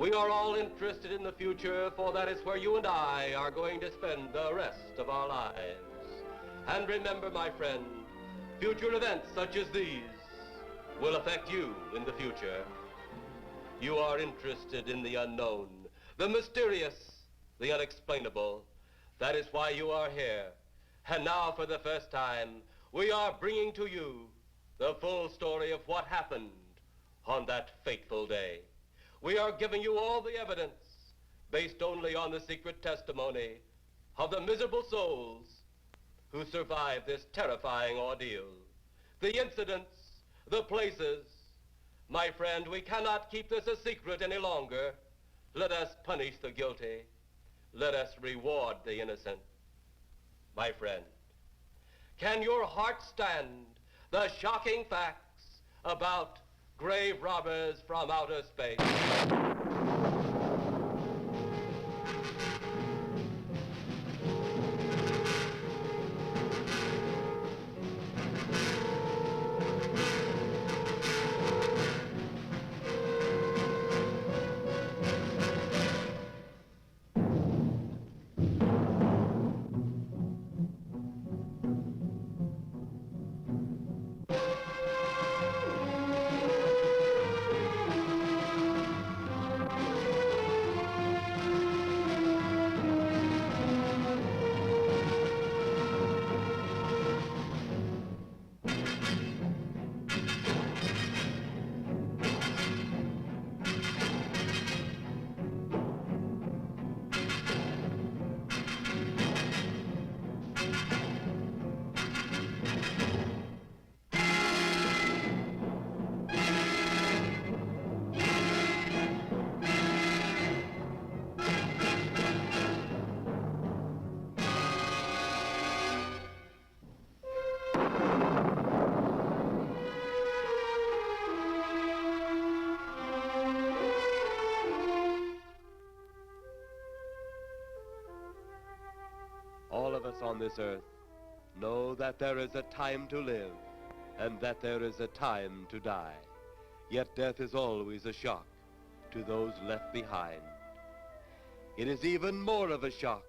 We are all interested in the future, for that is where you and I are going to spend the rest of our lives. And remember, my friend, future events such as these will affect you in the future. You are interested in the unknown, the mysterious, the unexplainable. That is why you are here. And now, for the first time, we are bringing to you the full story of what happened on that fateful day. We are giving you all the evidence based only on the secret testimony of the miserable souls who survived this terrifying ordeal. The incidents, the places. My friend, we cannot keep this a secret any longer. Let us punish the guilty. Let us reward the innocent. My friend, can your heart stand the shocking facts about grave robbers from outer space? All of us on this earth know that there is a time to live and that there is a time to die. Yet death is always a shock to those left behind. It is even more of a shock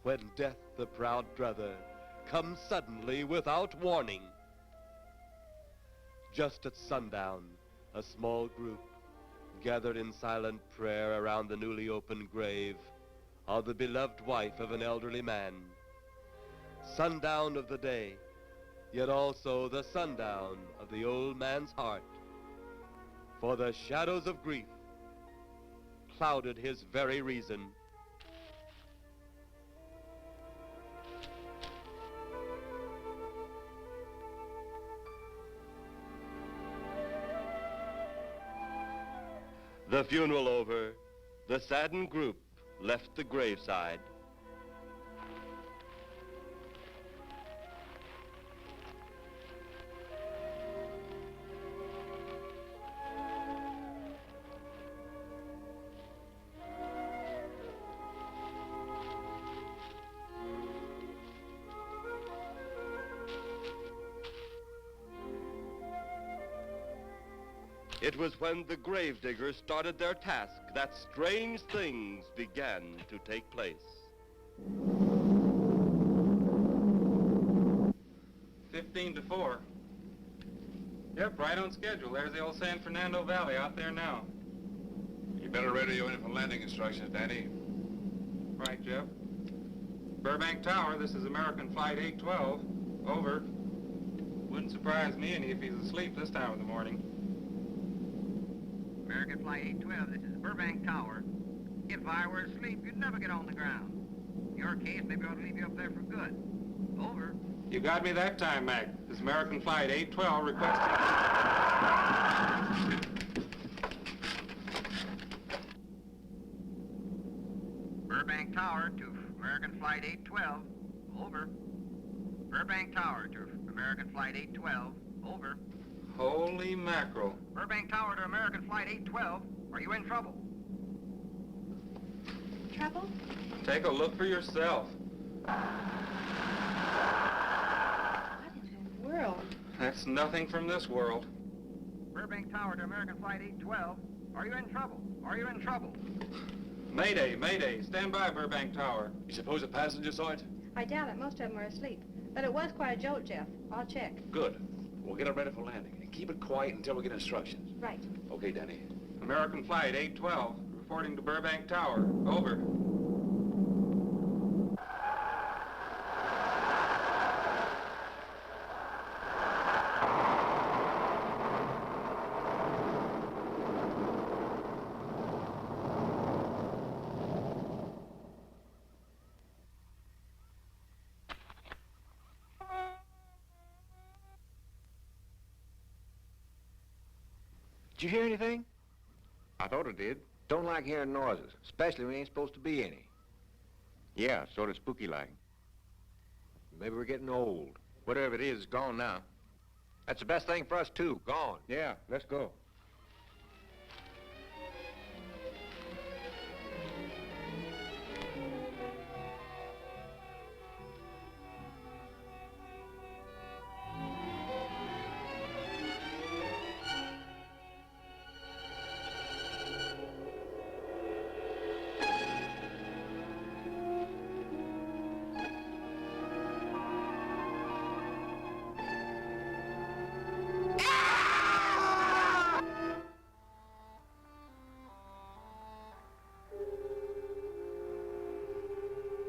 when death, the proud brother, comes suddenly without warning. Just at sundown, a small group gathered in silent prayer around the newly opened grave of the beloved wife of an elderly man. Sundown of the day, yet also the sundown of the old man's heart. For the shadows of grief clouded his very reason. The funeral over, the saddened group left the graveside. It was when the gravediggers started their task that strange things began to take place. 15 to 4. Yep, right on schedule. There's the old San Fernando Valley out there now. You better radio in for landing instructions, Danny. Right, Jeff. Burbank Tower, this is American Flight 812. Over. Wouldn't surprise me any if he's asleep this time of the morning. American Flight 812, this is Burbank Tower. If I were asleep, you'd never get on the ground. In your case, maybe I ought to leave you up there for good. Over. You got me that time, Mac. This is American Flight 812 requesting... Burbank Tower to American Flight 812. Over. Burbank Tower to American Flight 812. Over. Holy mackerel. Burbank Tower to American Flight 812. Are you in trouble? Trouble? Take a look for yourself. What in the world? That's nothing from this world. Burbank Tower to American Flight 812. Are you in trouble? Are you in trouble? Mayday, mayday. Stand by, Burbank Tower. You suppose a passenger saw it? I doubt it. Most of them are asleep. But it was quite a jolt, Jeff. I'll check. Good. We'll get it ready for landing. And keep it quiet until we get instructions. Right. Okay, Danny. American Flight 812, reporting to Burbank Tower. Over. Did you hear anything? I thought it did. Don't like hearing noises, especially when there ain't supposed to be any. Yeah, sort of spooky like. Maybe we're getting old. Whatever it is, it's gone now. That's the best thing for us, too. Gone. Yeah, let's go.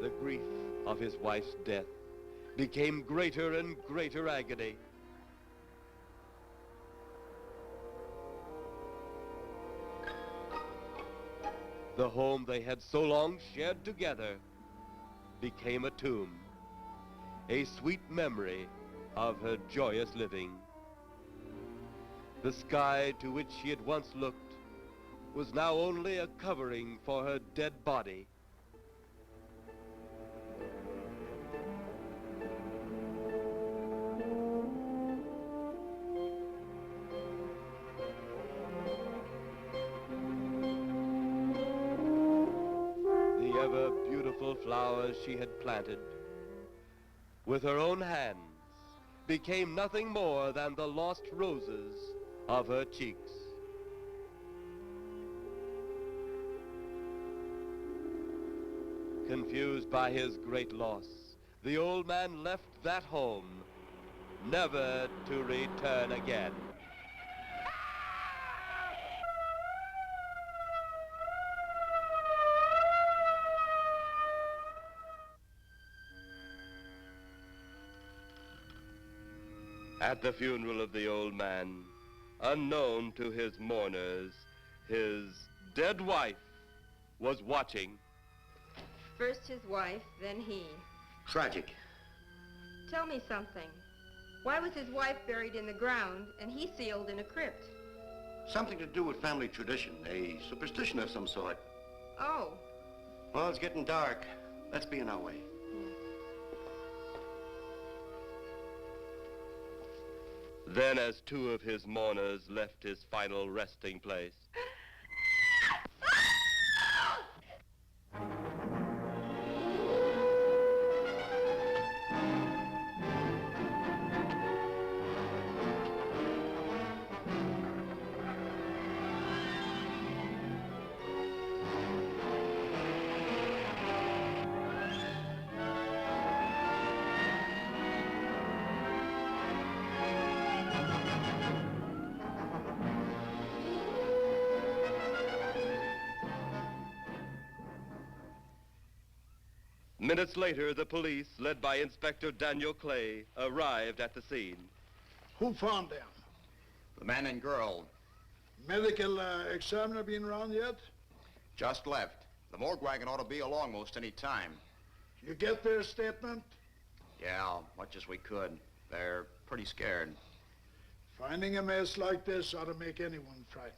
The grief of his wife's death became greater and greater agony. The home they had so long shared together became a tomb, a sweet memory of her joyous living. The sky to which she had once looked was now only a covering for her dead body. The ever-beautiful flowers she had planted with her own hands became nothing more than the lost roses of her cheeks. Confused by his great loss, the old man left that home, never to return again. At the funeral of the old man, unknown to his mourners, his dead wife was watching. First his wife, then he. Tragic. Tell me something. Why was his wife buried in the ground and he sealed in a crypt? Something to do with family tradition, a superstition of some sort. Oh. Well, it's getting dark. Let's be on our way. Then, as two of his mourners left his final resting place, minutes later, the police, led by Inspector Daniel Clay, arrived at the scene. Who found them? The man and girl Medical examiner been around yet? just left. The morgue wagon ought to be along most any time. You get their statement? Yeah, much as we could. They're pretty scared. Finding a mess like this ought to make anyone frightened.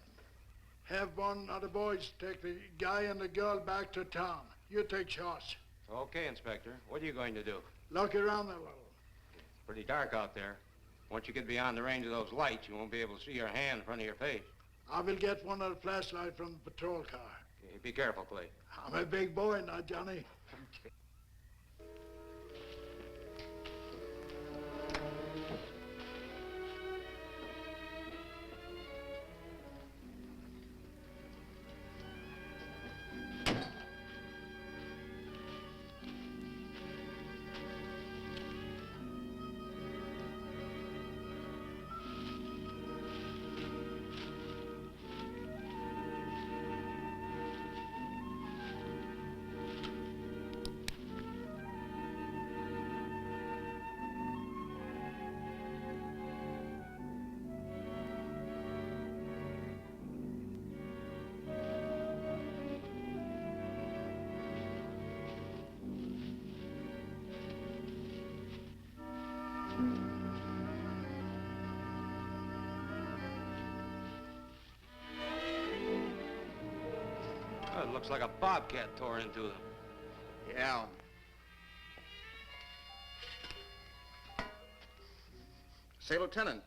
Have one of the boys take the guy and the girl back to town. You take charge. Okay, Inspector. What are you going to do? Look around a little. It's pretty dark out there. Once you get beyond the range of those lights, you won't be able to see your hand in front of your face. I will get one of the flashlights from the patrol car. Okay, be careful, Clay. I'm a big boy now, Johnny. Looks like a bobcat tore into them. Yeah. Say, Lieutenant,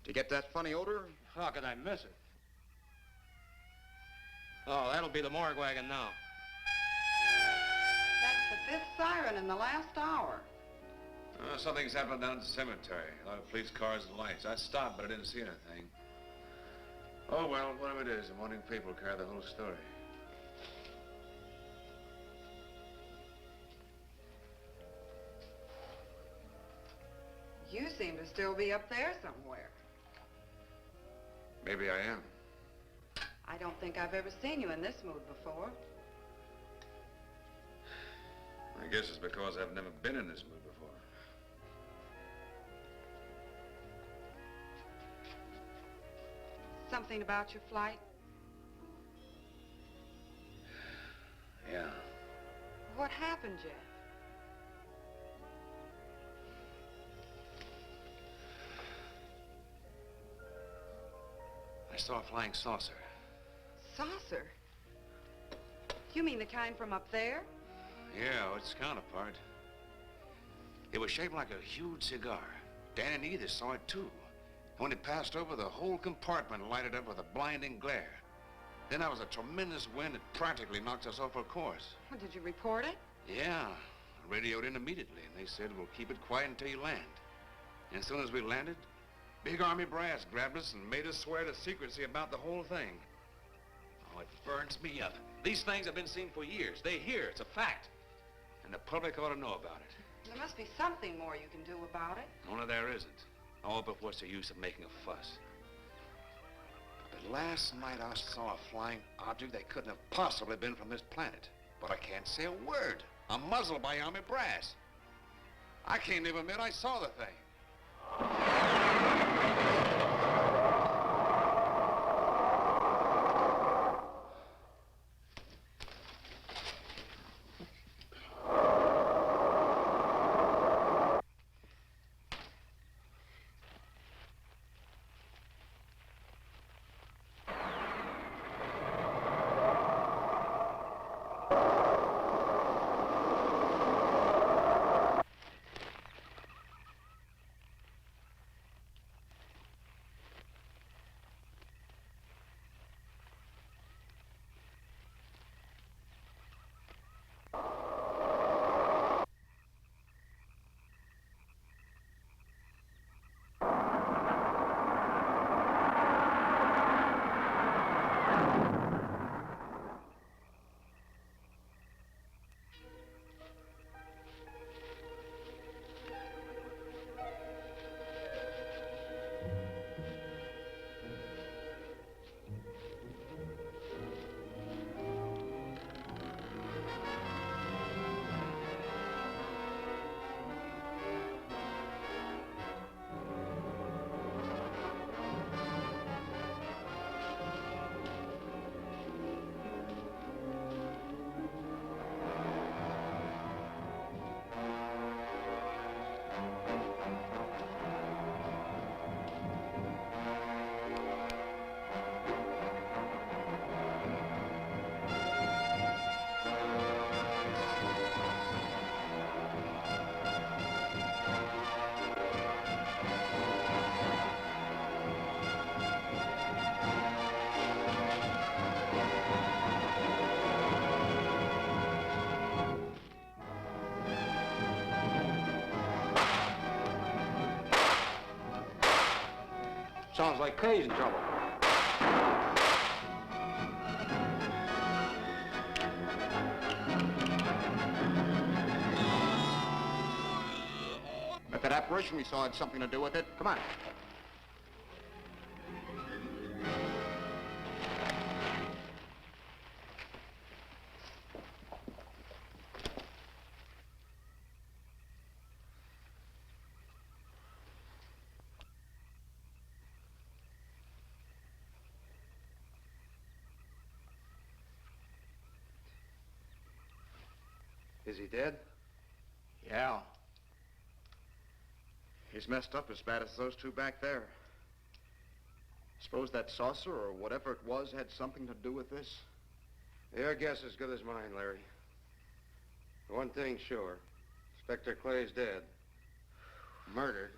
did you get that funny odor? How could I miss it? Oh, that'll be the morgue wagon now. That's the fifth siren in the last hour. Something's happened down at the cemetery. A lot of police cars and lights. I stopped, but I didn't see anything. Oh, well, whatever it is, the morning paper will carry the whole story. You seem to still be up there somewhere. Maybe I am. I don't think I've ever seen you in this mood before. I guess it's because I've never been in this mood before. Something about your flight? Yeah. What happened, Jeff? I saw a flying saucer. Saucer? You mean the kind from up there? Yeah, its counterpart. It was shaped like a huge cigar. Dan and Edith saw it too. When it passed over, the whole compartment lighted up with a blinding glare. Then there was a tremendous wind that practically knocked us off our course. Well, did you report it? Yeah, I radioed in immediately, and they said, we'll keep it quiet until you land. And as soon as we landed, big army brass grabbed us and made us swear to secrecy about the whole thing. Oh, it burns me up. These things have been seen for years. They hear, it's a fact. And the public ought to know about it. There must be something more you can do about it. Only there isn't. Oh, but what's the use of making a fuss? But last night I saw a flying object that couldn't have possibly been from this planet. But I can't say a word. I'm muzzled by army brass. I can't even admit I saw the thing. Sounds like Kay's in trouble. If that apparition we saw had something to do with it, come on. Is he dead? Yeah. He's messed up as bad as those two back there. Suppose that saucer or whatever it was had something to do with this? Your guess is as good as mine, Larry. One thing's sure. Inspector Clay's dead. Murdered.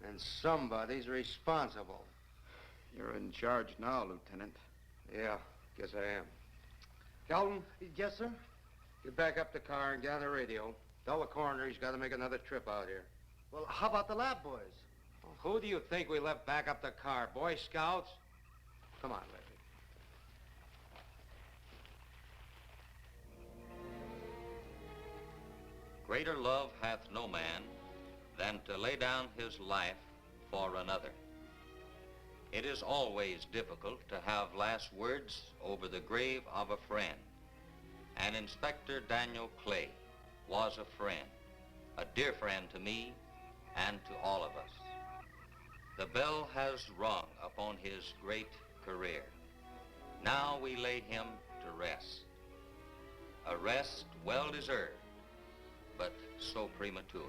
And somebody's responsible. You're in charge now, Lieutenant. Yeah, guess I am. Kelton? Yes, sir? Get back up the car and get on the radio. Tell the coroner he's got to make another trip out here. Well, how about the lab boys? Well, who do you think we left back up the car? Boy Scouts? Come on, Larry. Greater love hath no man than to lay down his life for another. It is always difficult to have last words over the grave of a friend. And Inspector Daniel Clay was a friend, a dear friend to me and to all of us. The bell has rung upon his great career. Now we lay him to rest. A rest well deserved, but so premature.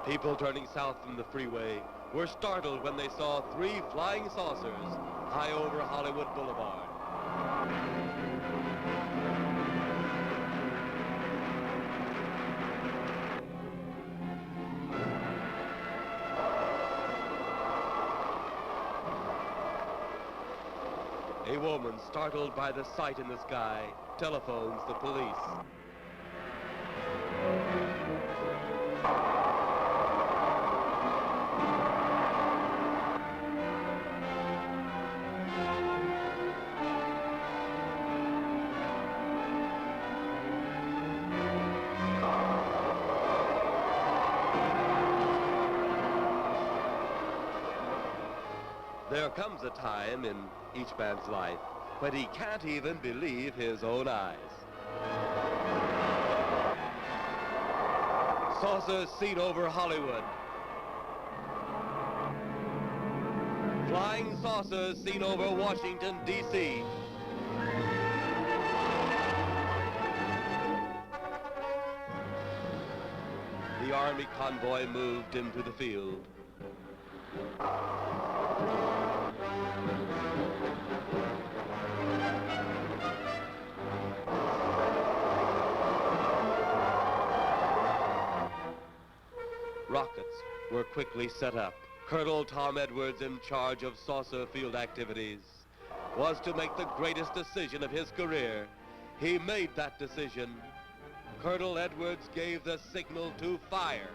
People turning south from the freeway were startled when they saw 3 flying saucers high over Hollywood Boulevard. A woman, startled by the sight in the sky, telephones the police. There comes a time in each man's life when he can't even believe his own eyes. Saucers seen over Hollywood. Flying saucers seen over Washington, D.C. The Army convoy moved into the field. Rockets were quickly set up. Colonel Tom Edwards, in charge of saucer field activities, was to make the greatest decision of his career. He made that decision. Colonel Edwards gave the signal to fire.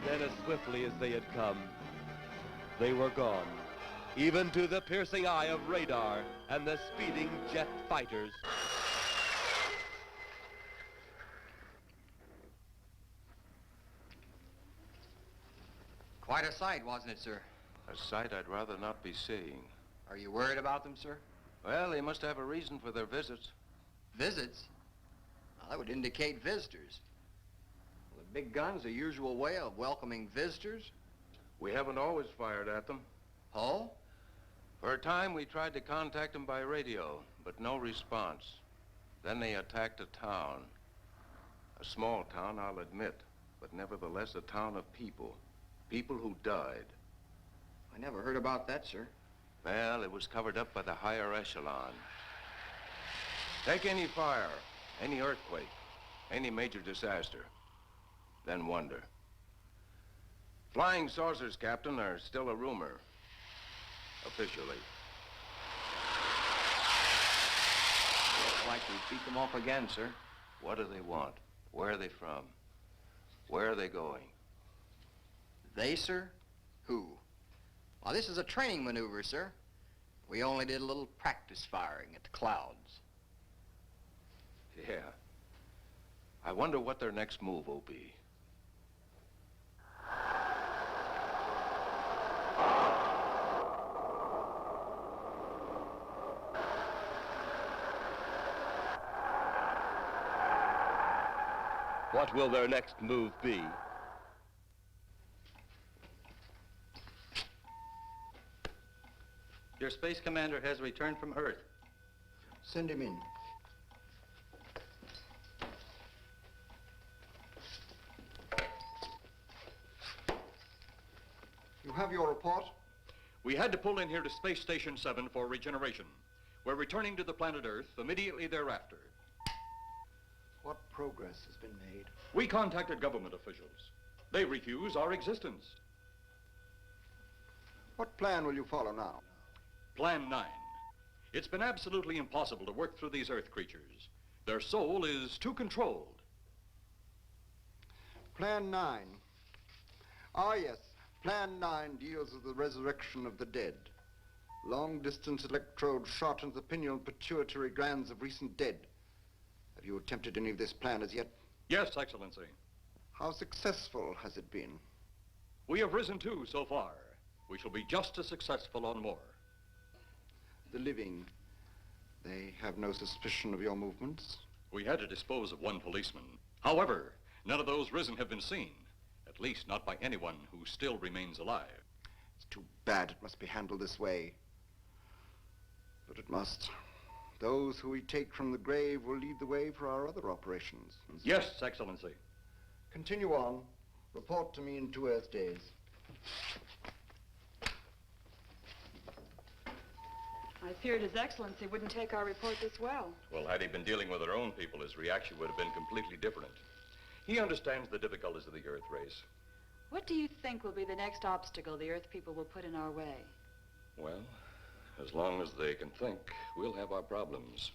Then, as swiftly as they had come, they were gone, even to the piercing eye of radar and the speeding jet fighters. Quite a sight, wasn't it, sir? A sight I'd rather not be seeing. Are you worried about them, sir? Well, they must have a reason for their visits. Visits? Well, that would indicate visitors. Well, the big gun's the usual way of welcoming visitors. We haven't always fired at them. Oh? For a time, we tried to contact them by radio, but no response. Then they attacked a town. A small town, I'll admit, but nevertheless a town of people. People who died. I never heard about that, sir. Well, it was covered up by the higher echelon. Take any fire, any earthquake, any major disaster, then wonder. Flying saucers, Captain, are still a rumor, officially. Looks like we beat them off again, sir. What do they want? Where are they from? Where are they going? They, sir? Who? Well, this is a training maneuver, sir. We only did a little practice firing at the clouds. Yeah. I wonder what their next move will be. What will their next move be? Your space commander has returned from Earth. Send him in. You have your report? We had to pull in here to Space Station 7 for regeneration. We're returning to the planet Earth immediately thereafter. What progress has been made? We contacted government officials. They refuse our existence. What plan will you follow now? Plan 9. It's been absolutely impossible to work through these Earth creatures. Their soul is too controlled. Plan 9. Ah, yes. Plan 9 deals with the resurrection of the dead. Long-distance electrode shot into the pineal pituitary glands of recent dead. Have you attempted any of this plan as yet? Yes, Excellency. How successful has it been? We have risen too so far. We shall be just as successful on more. The living, they have no suspicion of your movements? We had to dispose of one policeman. However, none of those risen have been seen. At least not by anyone who still remains alive. It's too bad it must be handled this way. But it must. Those who we take from the grave will lead the way for our other operations. Yes, Excellency. Continue on. Report to me in 2 Earth days. I feared His Excellency wouldn't take our report this well. Well, had he been dealing with our own people, his reaction would have been completely different. He understands the difficulties of the Earth race. What do you think will be the next obstacle the Earth people will put in our way? Well, as long as they can think, we'll have our problems.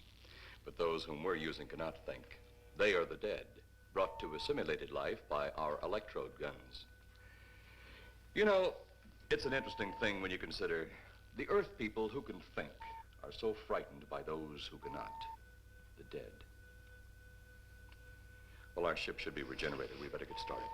But those whom we're using cannot think. They are the dead, brought to a simulated life by our electrode guns. You know, it's an interesting thing when you consider the Earth people who can think are so frightened by those who cannot, the dead. Well, our ship should be regenerated. We better get started.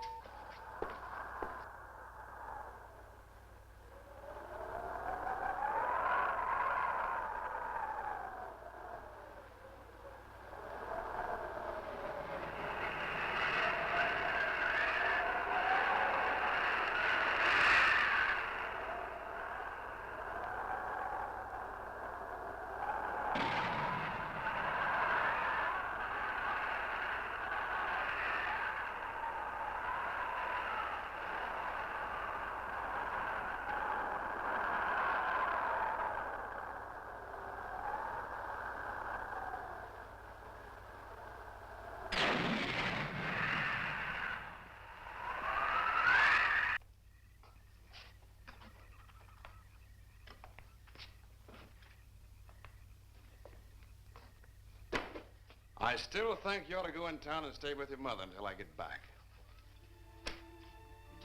I still think you ought to go in town and stay with your mother until I get back.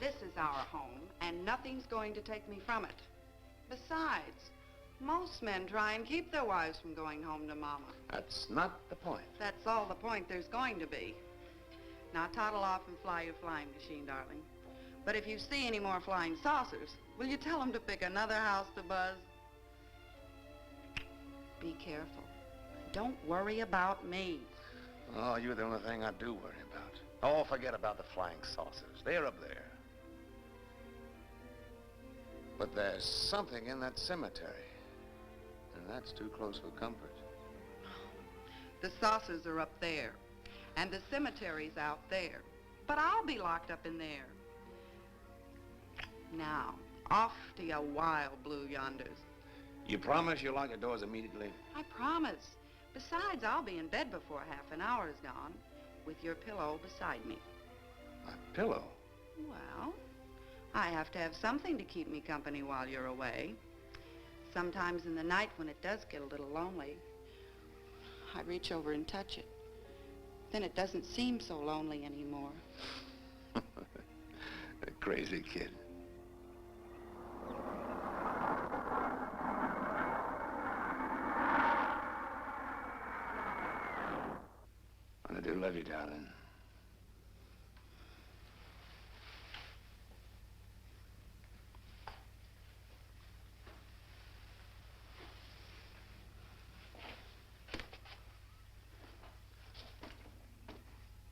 This is our home, and nothing's going to take me from it. Besides, most men try and keep their wives from going home to Mama. That's not the point. That's all the point there's going to be. Now toddle off and fly your flying machine, darling. But if you see any more flying saucers, will you tell them to pick another house to buzz? Be careful. Don't worry about me. Oh, you're the only thing I do worry about. Oh, forget about the flying saucers. They're up there. But there's something in that cemetery. And that's too close for comfort. The saucers are up there, and the cemetery's out there. But I'll be locked up in there. Now, off to your wild blue yonders. You promise you'll lock the doors immediately? I promise. Besides, I'll be in bed before half an hour is gone, with your pillow beside me. My pillow? Well, I have to have something to keep me company while you're away. Sometimes in the night when it does get a little lonely, I reach over and touch it. Then it doesn't seem so lonely anymore. A crazy kid. I do love you, darling.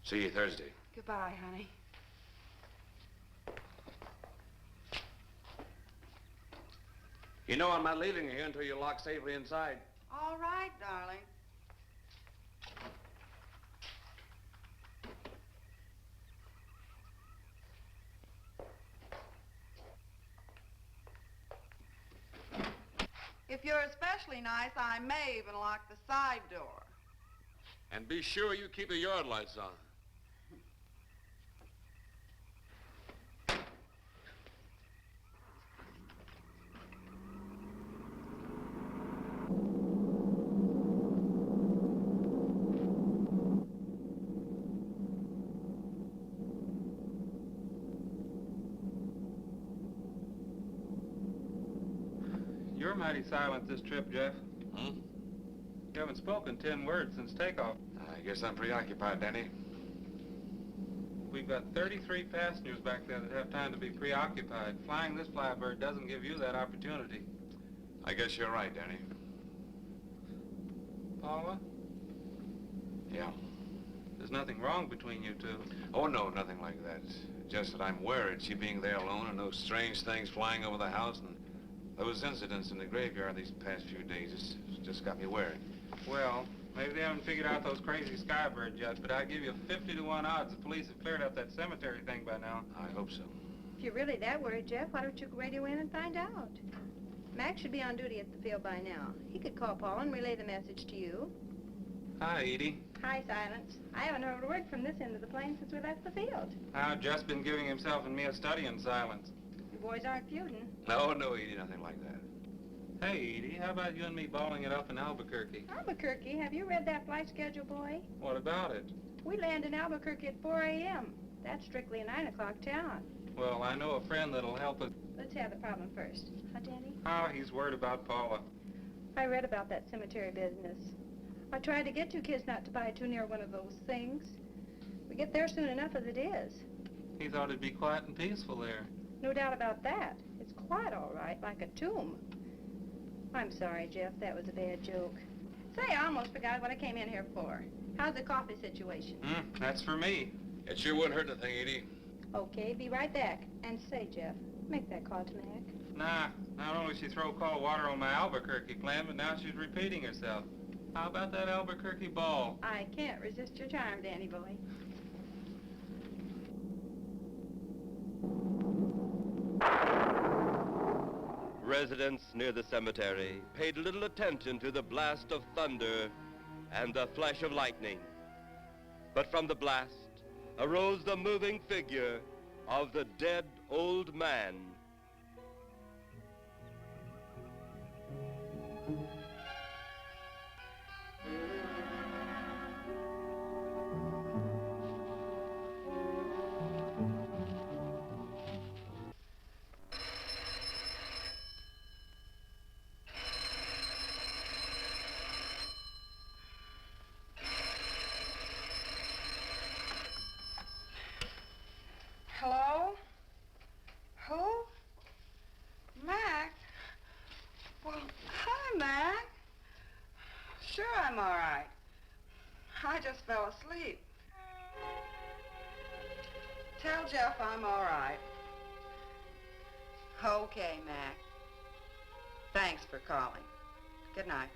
See you Thursday. Goodbye, honey. You know I'm not leaving you here until you're locked safely inside. All right, darling. If you're especially nice, I may even lock the side door. And be sure you keep the yard lights on. You're mighty silent this trip, Jeff. Hmm? You haven't spoken 10 words since takeoff. I guess I'm preoccupied, Danny. We've got 33 passengers back there that have time to be preoccupied. Flying this flybird doesn't give you that opportunity. I guess you're right, Danny. Paula? Yeah. There's nothing wrong between you two. Oh, no, nothing like that. Just that I'm worried, she being there alone and those strange things flying over the house and those incidents in the graveyard these past few days just got me worried. Well, maybe they haven't figured out those crazy skybirds yet, but I give you 50 to 1 odds the police have cleared up that cemetery thing by now. I hope so. If you're really that worried, Jeff, why don't you radio in and find out? Mac should be on duty at the field by now. He could call Paul and relay the message to you. Hi, Edie. Hi, Silence. I haven't heard a word from this end of the plane since we left the field. I've just been giving himself and me a study in silence. You boys aren't feuding. No, Edie, nothing like that. Hey, Edie, how about you and me balling it up in Albuquerque? Albuquerque? Have you read that flight schedule, boy? What about it? We land in Albuquerque at 4 a.m. That's strictly a 9 o'clock town. Well, I know a friend that'll help us. Let's have the problem first. Huh, Danny? Oh, he's worried about Paula. I read about that cemetery business. I tried to get you kids not to buy too near one of those things. We get there soon enough as it is. He thought it'd be quiet and peaceful there. No doubt about that. It's quite all right, like a tomb. I'm sorry, Jeff. That was a bad joke. Say, I almost forgot what I came in here for. How's the coffee situation? That's for me. It sure wouldn't hurt a thing, Edie. Okay, be right back. And say, Jeff, make that call to Mac. Nah, not only she throw cold water on my Albuquerque plan, but now she's repeating herself. How about that Albuquerque ball? I can't resist your charm, Danny boy. Residents near the cemetery paid little attention to the blast of thunder and the flash of lightning. But from the blast arose the moving figure of the dead old man. Hello? Who? Mac? Well, hi, Mac. Sure, I'm all right. I just fell asleep. Tell Jeff I'm all right. Okay, Mac. Thanks for calling. Good night.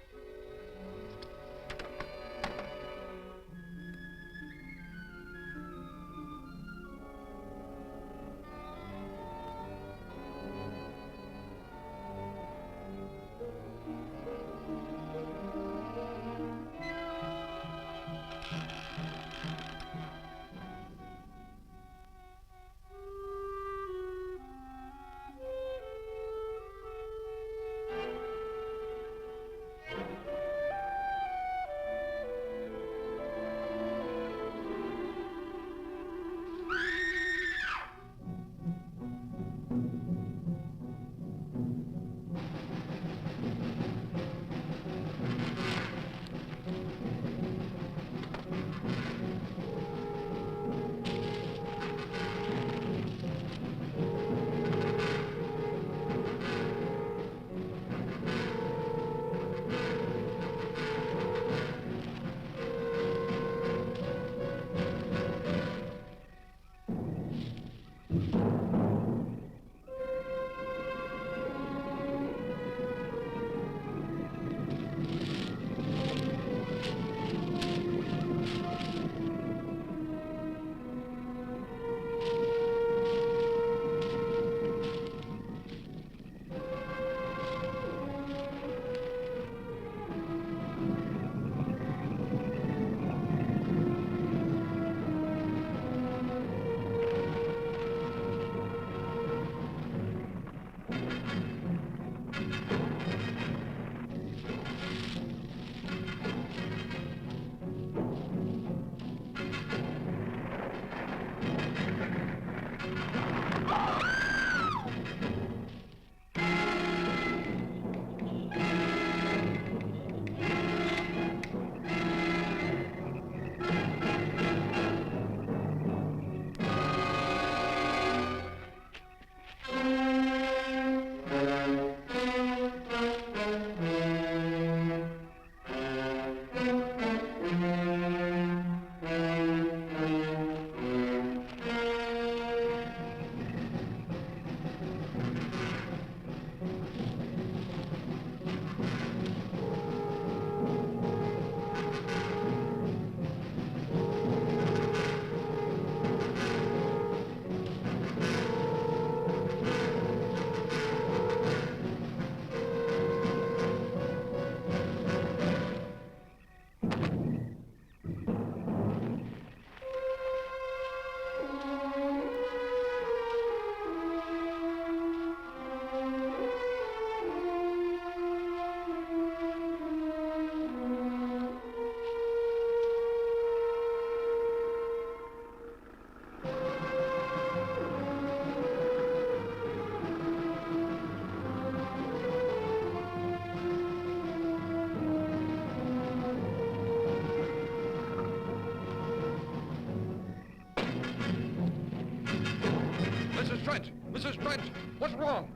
Mrs. Trent! Mrs. Trent! What's wrong?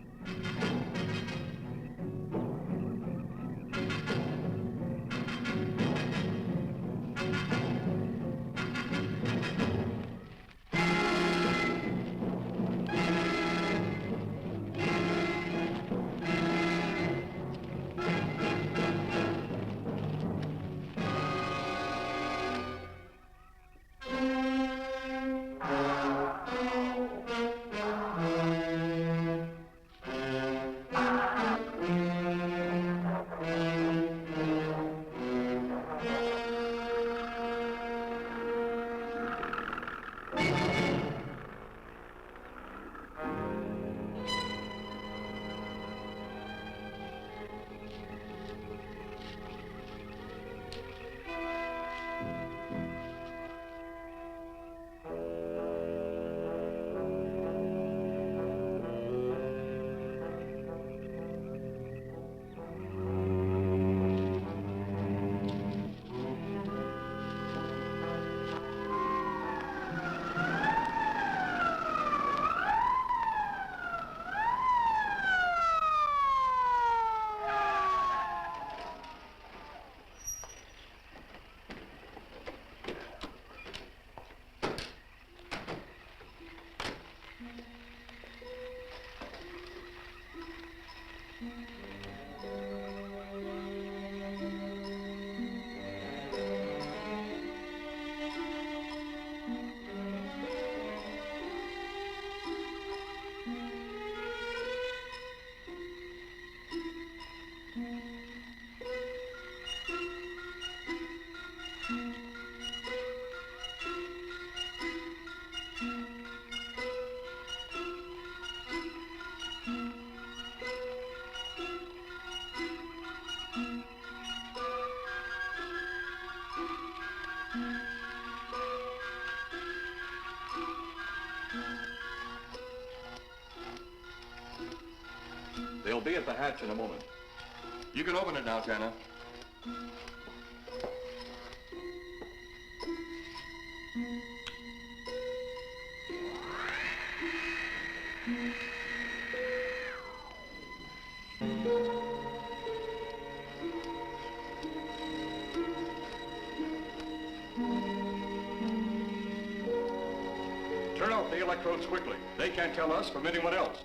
They'll be at the hatch in a moment. You can open it now, Tanner. Turn off the electrodes quickly. They can't tell us from anyone else.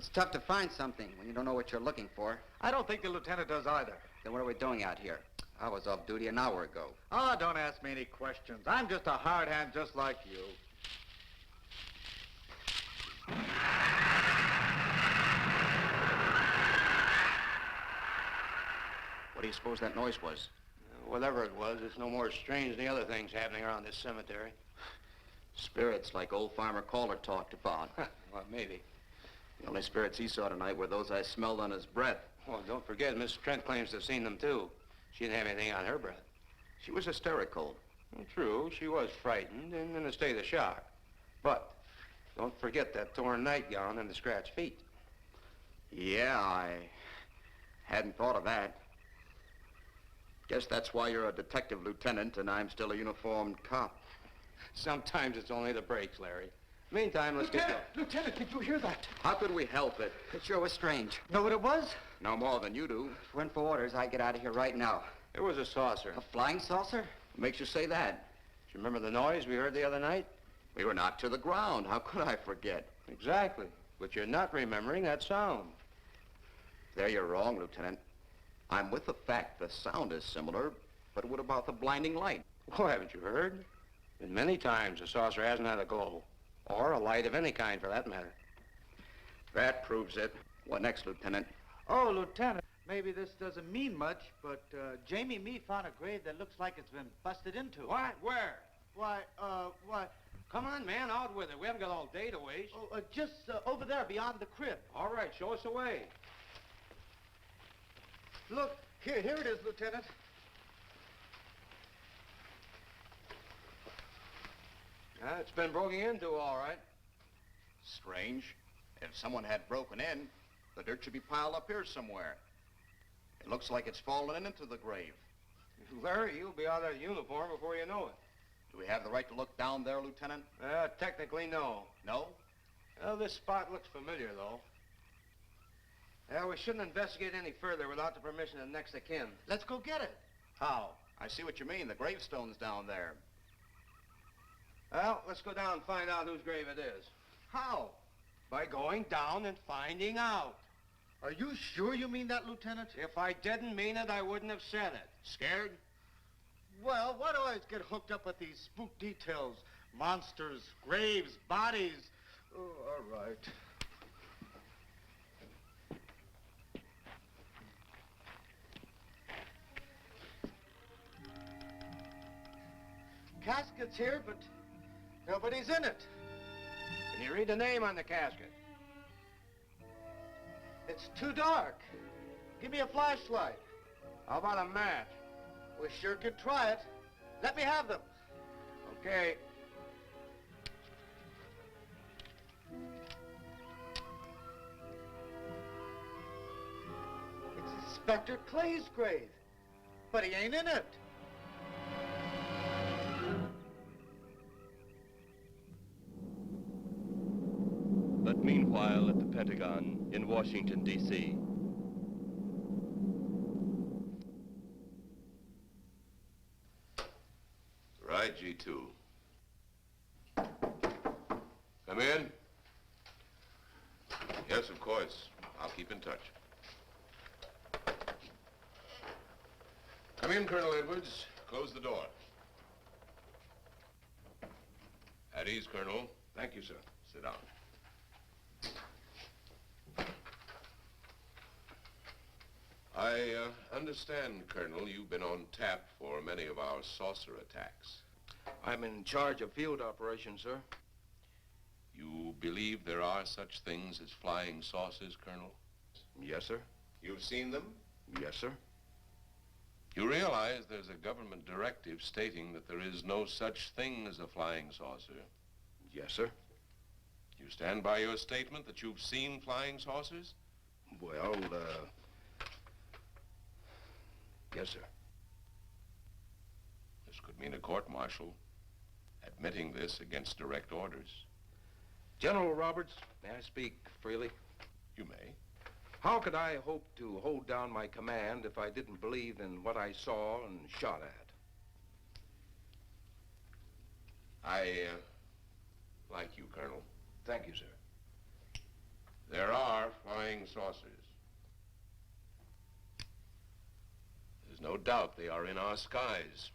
It's tough to find something when you don't know what you're looking for. I don't think the lieutenant does either. Then what are we doing out here? I was off duty an hour ago. Oh, don't ask me any questions. I'm just a hard hand just like you. What do you suppose that noise was? Whatever it was, it's no more strange than the other things happening around this cemetery. Spirits, like old Farmer Calder talked about. Well, maybe. The only spirits he saw tonight were those I smelled on his breath. Well, don't forget, Miss Trent claims to have seen them, too. She didn't have anything on her breath. She was hysterical. Well, true, she was frightened and in a state of shock. But don't forget that torn nightgown and the scratched feet. Yeah, I hadn't thought of that. Guess that's why you're a detective lieutenant and I'm still a uniformed cop. Sometimes it's only the breaks, Larry. Meantime, let's get going. Lieutenant, did you hear that? How could we help it? It sure was strange. Know what it was? No more than you do. Went for orders. I get out of here right now. It was a saucer. A flying saucer? What makes you say that? Do you remember the noise we heard the other night? We were knocked to the ground. How could I forget? Exactly. But you're not remembering that sound. There you're wrong, Lieutenant. I'm with the fact the sound is similar, but what about the blinding light? Oh, haven't you heard? Been many times the saucer hasn't had a glow. Or a light of any kind, for that matter. That proves it. What next, Lieutenant? Oh, Lieutenant, maybe this doesn't mean much, but Jamie and me found a grave that looks like it's been busted into. What? Where? Why, Come on, man, out with it. We haven't got all day to waste. Oh, just over there beyond the crib. All right, show us the way. Look, here it is, Lieutenant. It's been broken into, all right. Strange. If someone had broken in, the dirt should be piled up here somewhere. It looks like it's fallen into the grave. Larry, you'll be out of uniform before you know it. Do we have the right to look down there, Lieutenant? Technically, no. No? Well, this spot looks familiar, though. We shouldn't investigate any further without the permission of next of kin. Let's go get it. How? I see what you mean. The gravestone's down there. Well, let's go down and find out whose grave it is. How? By going down and finding out. Are you sure you mean that, Lieutenant? If I didn't mean it, I wouldn't have said it. Scared? Well, why do I always get hooked up with these spook details? Monsters, graves, bodies. Oh, all right. Casket's here, but nobody's in it. Can you read the name on the casket? It's too dark. Give me a flashlight. How about a match? We sure could try it. Let me have them. Okay. It's Inspector Clay's grave, but he ain't in it. But meanwhile, at the Pentagon in Washington, D.C., Right, G2. Come in. Yes, of course. I'll keep in touch. Come in, Colonel Edwards. Close the door. At ease, Colonel. Thank you, sir. Sit down. I understand, Colonel, you've been on tap for many of our saucer attacks. I'm in charge of field operations, sir. You believe there are such things as flying saucers, Colonel? Yes, sir. You've seen them? Yes, sir. You realize there's a government directive stating that there is no such thing as a flying saucer? Yes, sir. You stand by your statement that you've seen flying saucers? Well, yes, sir. This could mean a court-martial, admitting this against direct orders. General Roberts, may I speak freely? You may. How could I hope to hold down my command if I didn't believe in what I saw and shot at? I like you, Colonel. Thank you, sir. There are flying saucers. There's no doubt they are in our skies.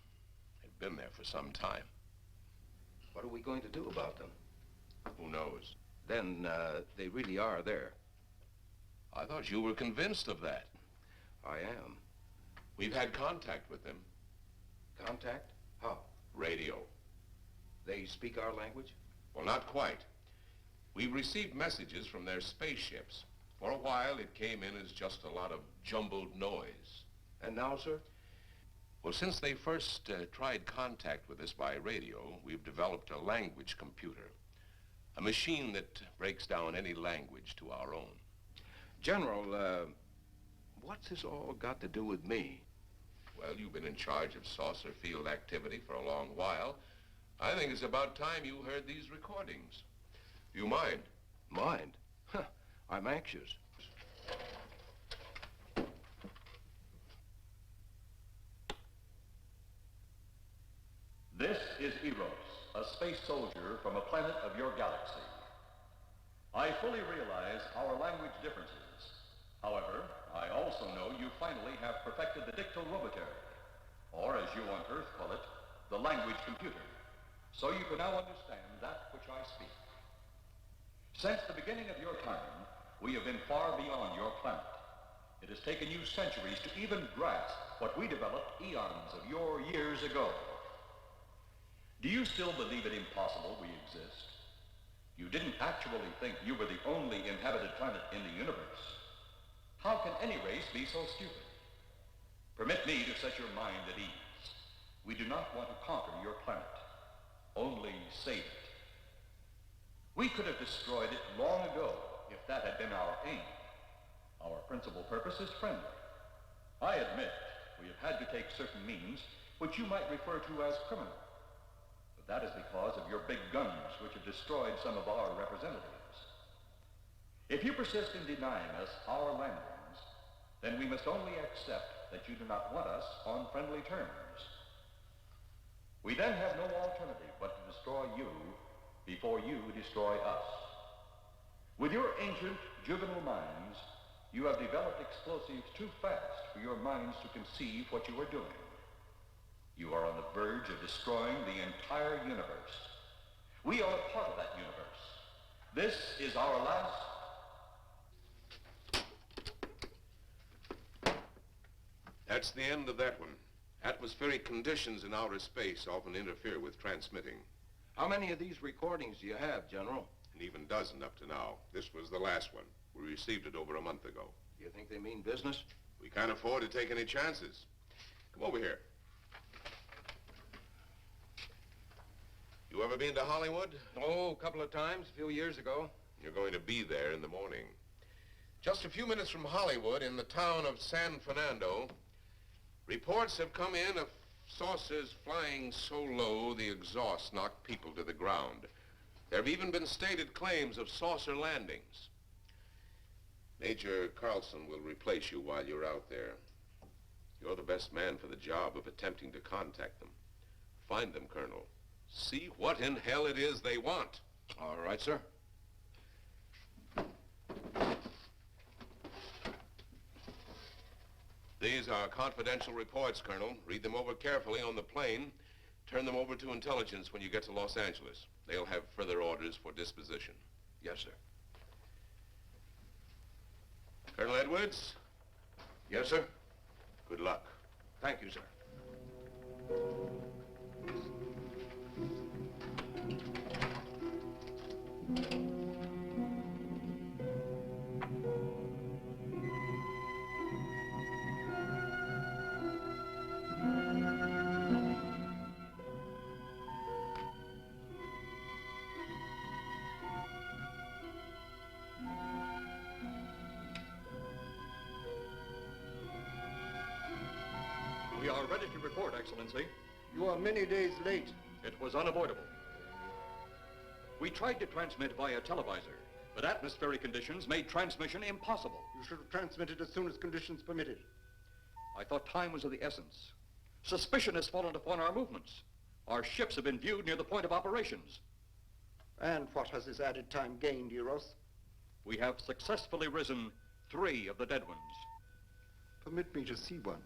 They've been there for some time. What are we going to do about them? Who knows? Then, they really are there. I thought you were convinced of that. I am. We've had contact with them. Contact? How? Radio. They speak our language? Well, not quite. We've received messages from their spaceships. For a while, it came in as just a lot of jumbled noise. And now, sir? Well, since they first tried contact with us by radio, we've developed a language computer. A machine that breaks down any language to our own. General, what's this all got to do with me? Well, you've been in charge of saucer field activity for a long while. I think it's about time you heard these recordings. You mind? Mind? Huh, I'm anxious. This is Eros, a space soldier from a planet of your galaxy. I fully realize our language differences. However, I also know you finally have perfected the dictorobotery, or as you on Earth call it, the language computer. So you can now understand that which I speak. Since the beginning of your time, we have been far beyond your planet. It has taken you centuries to even grasp what we developed eons of your years ago. Do you still believe it impossible we exist? You didn't actually think you were the only inhabited planet in the universe. How can any race be so stupid? Permit me to set your mind at ease. We do not want to conquer your planet, only save it. We could have destroyed it long ago if that had been our aim. Our principal purpose is friendly. I admit we have had to take certain means which you might refer to as criminal. But that is because of your big guns which have destroyed some of our representatives. If you persist in denying us our landings, then we must only accept that you do not want us on friendly terms. We then have no alternative but to destroy you before you destroy us. With your ancient, juvenile minds, you have developed explosives too fast for your minds to conceive what you are doing. You are on the verge of destroying the entire universe. We are a part of that universe. This is our last... That's the end of that one. Atmospheric conditions in outer space often interfere with transmitting. How many of these recordings do you have, General? An even dozen up to now. This was the last one. We received it over a month ago. Do you think they mean business? We can't afford to take any chances. Come over here. You ever been to Hollywood? Oh, a couple of times, a few years ago. You're going to be there in the morning. Just a few minutes from Hollywood, in the town of San Fernando, reports have come in of saucers flying so low the exhaust knocked people to the ground. There have even been stated claims of saucer landings. Major Carlson will replace you while you're out there. You're the best man for the job of attempting to contact them. Find them, Colonel. See what in hell it is they want. All right, sir. These are confidential reports, Colonel. Read them over carefully on the plane. Turn them over to intelligence when you get to Los Angeles. They'll have further orders for disposition. Yes, sir. Colonel Edwards? Yes, sir. Good luck. Thank you, sir. We are ready to report, Excellency. You are many days late. It was unavoidable. We tried to transmit via televisor, but atmospheric conditions made transmission impossible. You should have transmitted as soon as conditions permitted. I thought time was of the essence. Suspicion has fallen upon our movements. Our ships have been viewed near the point of operations. And what has this added time gained, Eros? We have successfully risen 3 of the dead ones. Permit me to see one.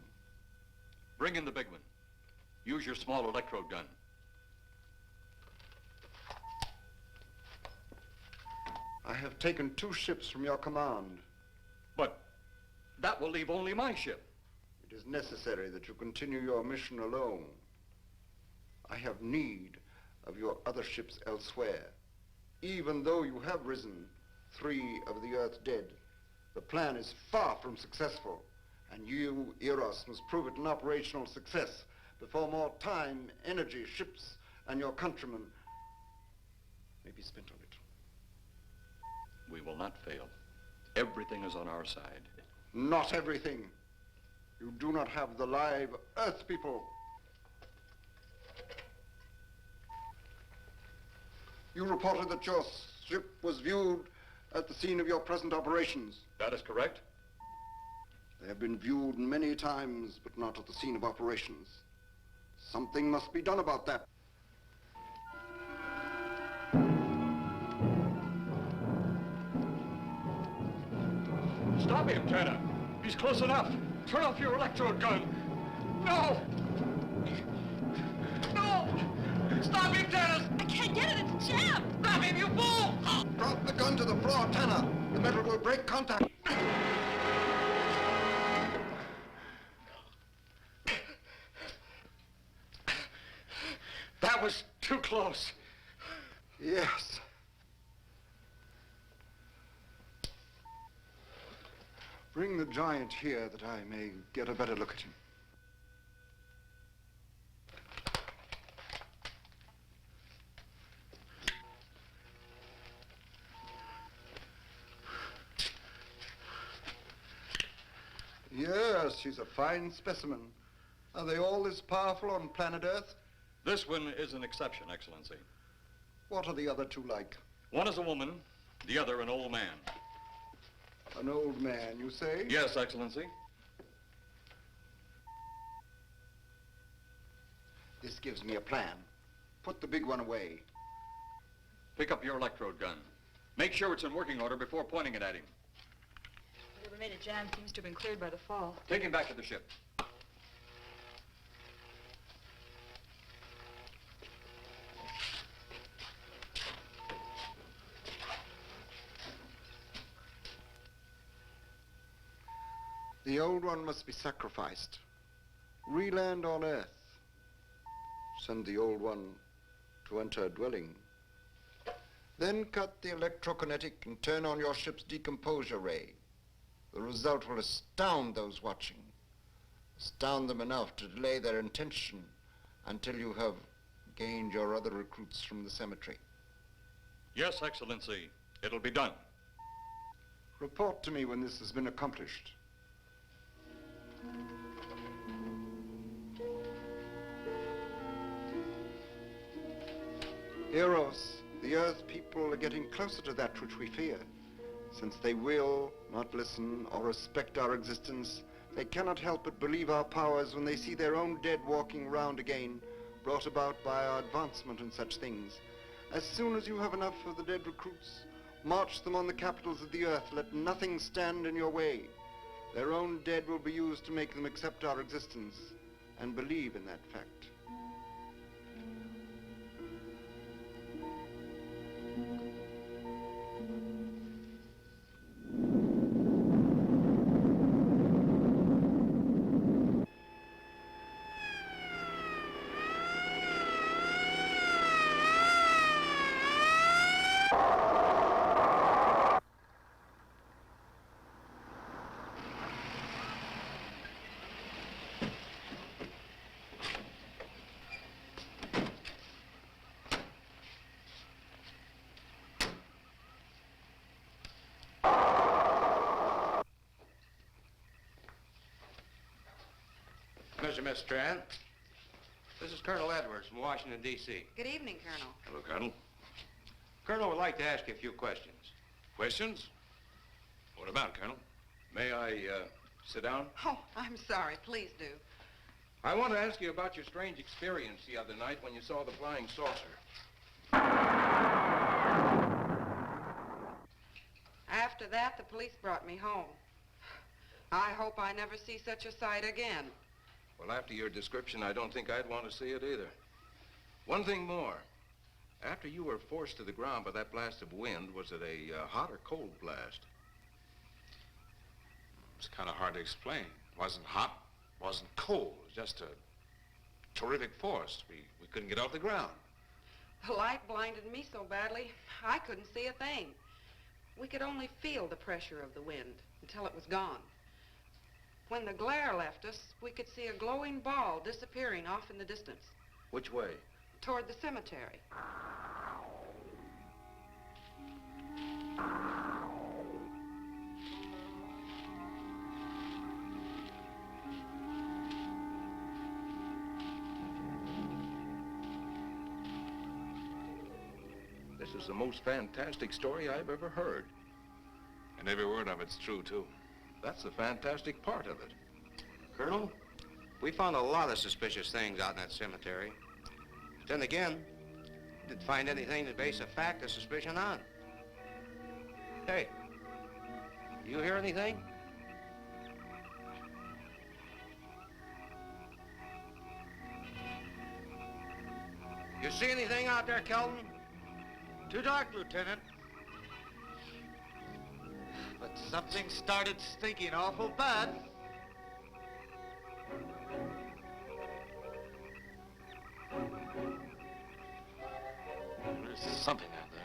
Bring in the big one. Use your small electrode gun. I have taken 2 ships from your command. But that will leave only my ship. It is necessary that you continue your mission alone. I have need of your other ships elsewhere. Even though you have risen 3 of the Earth's dead, the plan is far from successful, and you, Eros, must prove it an operational success before more time, energy, ships, and your countrymen may be spent on it. We will not fail. Everything is on our side. Not everything. You do not have the live Earth people. You reported that your ship was viewed at the scene of your present operations. That is correct. They have been viewed many times, but not at the scene of operations. Something must be done about that. Stop him, Tanner. He's close enough. Turn off your electrode gun. No! No! Stop him, Tanner! I can't get it. It's jammed. Stop him, you fool! Drop the gun to the floor, Tanner. The metal will break contact. That was too close. Yes. Bring the giant here that I may get a better look at him. Yes, he's a fine specimen. Are they all this powerful on planet Earth? This one is an exception, Excellency. What are the other 2 like? One is a woman, the other an old man. An old man, you say? Yes, Excellency. This gives me a plan. Put the big one away. Pick up your electrode gun. Make sure it's in working order before pointing it at him. Whatever made it jam seems to have been cleared by the fall. Take him back to the ship. The old one must be sacrificed. Re-land on Earth. Send the old one to enter a dwelling. Then cut the electrokinetic and turn on your ship's decomposure ray. The result will astound those watching. Astound them enough to delay their intention until you have gained your other recruits from the cemetery. Yes, Excellency. It'll be done. Report to me when this has been accomplished. Eros, the Earth people are getting closer to that which we fear. Since they will not listen or respect our existence, they cannot help but believe our powers when they see their own dead walking round again, brought about by our advancement and such things. As soon as you have enough of the dead recruits, march them on the capitals of the Earth. Let nothing stand in your way. Their own dead will be used to make them accept our existence and believe in that fact. Miss Strand. This is Colonel Edwards from Washington, D.C. Good evening, Colonel. Hello, Colonel. Colonel would like to ask you a few questions. Questions? What about, Colonel? May I, sit down? Oh, I'm sorry. Please do. I want to ask you about your strange experience the other night when you saw the flying saucer. After that, the police brought me home. I hope I never see such a sight again. Well, after your description, I don't think I'd want to see it either. One thing more. After you were forced to the ground by that blast of wind, was it a hot or cold blast? It's kind of hard to explain. It wasn't hot wasn't cold. It was just a terrific force. We couldn't get off the ground. The light blinded me so badly, I couldn't see a thing. We could only feel the pressure of the wind until it was gone. When the glare left us, we could see a glowing ball disappearing off in the distance, Which way? toward the cemetery. This is the most fantastic story I've ever heard. And every word of it's true, too. That's the fantastic part of it. Colonel, we found a lot of suspicious things out in that cemetery. But then again, didn't find anything to base a fact or suspicion on. Hey, you hear anything? You see anything out there, Kelton? Too dark, Lieutenant. But something started stinking awful bad. There's something out there.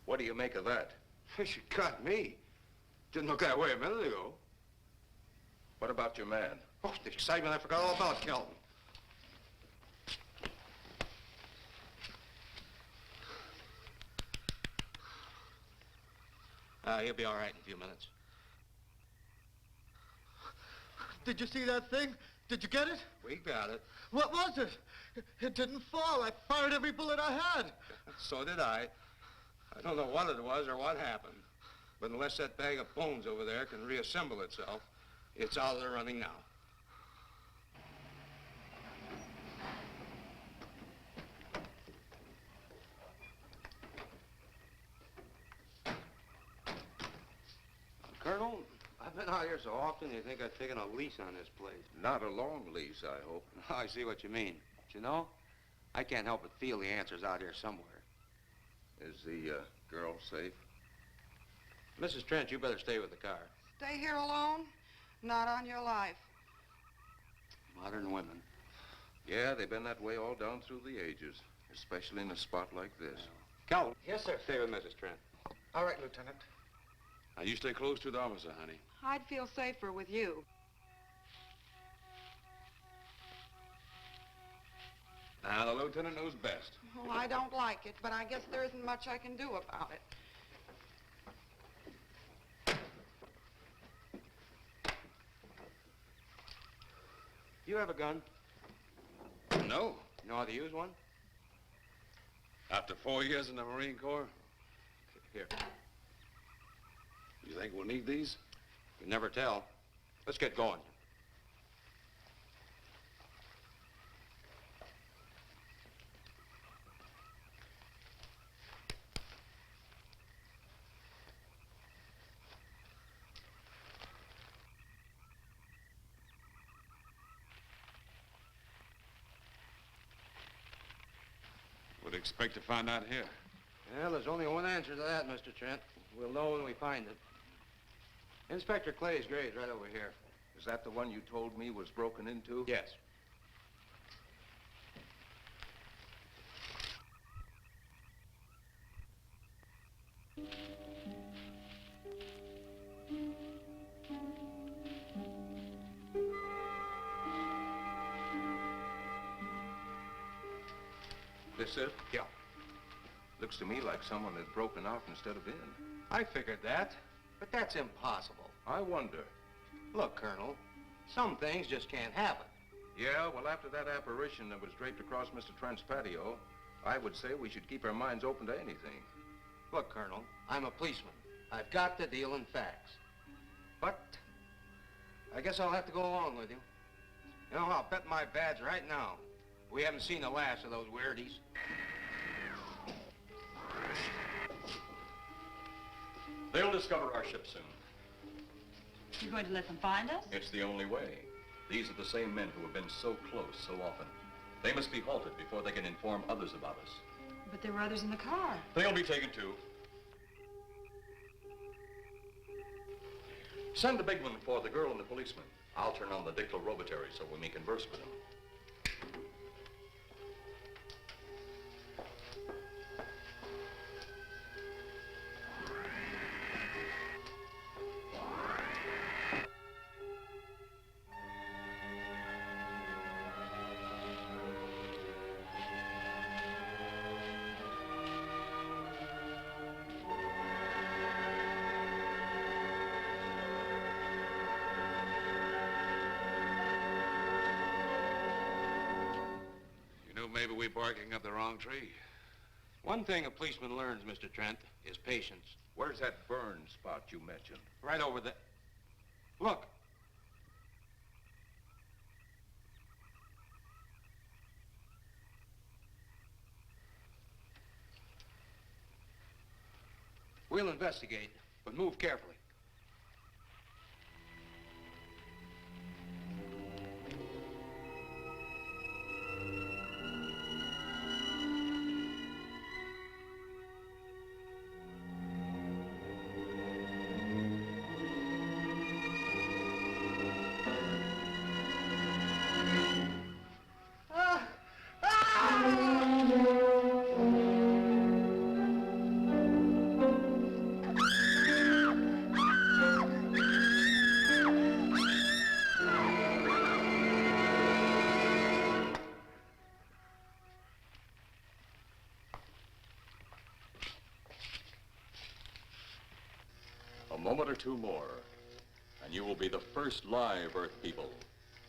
What do you make of that? You got me. Didn't look that way a minute ago. What about your man? Oh, the excitement, I forgot all about Kelton. He'll be all right in a few minutes. Did you see that thing? Did you get it? We got it. What was it? It didn't fall. I fired every bullet I had. So did I. I don't know what it was or what happened. But unless that bag of bones over there can reassemble itself, it's out of the running now. Colonel, I've been out here so often you think I've taken a lease on this place. Not a long lease, I hope. I see what you mean. But you know, I can't help but feel the answer's out here somewhere. Is the girl safe? Mrs. Trent, you better stay with the car. Stay here alone? Not on your life. Modern women. Yeah, they've been that way all down through the ages, especially in a spot like this. Calvin. Yes, sir. Stay with Mrs. Trent. All right, Lieutenant. Now, you stay close to the officer, honey. I'd feel safer with you. Now, the lieutenant knows best. Well, I don't like it, but I guess there isn't much I can do about it. You have a gun? No. You know how to use one? After 4 years in the Marine Corps? Here. You think we'll need these? You never tell. Let's get going. expect to find out here? Well, there's only one answer to that, Mr. Trent. We'll know when we find it. Inspector Clay's grave's right over here. Is that the one you told me was broken into? Yes. This it? Yeah. Looks to me like someone had broken out instead of in. I figured that, but that's impossible. I wonder. Look, Colonel, some things just can't happen. Yeah, well, after that apparition that was draped across Mr. Trent's patio, I would say we should keep our minds open to anything. Look, Colonel, I'm a policeman. I've got to deal in facts. But I guess I'll have to go along with you. You know, I'll bet my badge right now we haven't seen the last of those weirdies. They'll discover our ship soon. You're going to let them find us? It's the only way. These are the same men who have been so close so often. They must be halted before they can inform others about us. But there were others in the car. They'll be taken too. Send the big one for the girl and the policeman. I'll turn on the dictorobatary so we may converse with them. Maybe we're barking up the wrong tree. One thing a policeman learns, Mr. Trent, is patience. Where's that burn spot you mentioned? Right over there. Look. We'll investigate, but move carefully. A moment or two more, and you will be the first live Earth people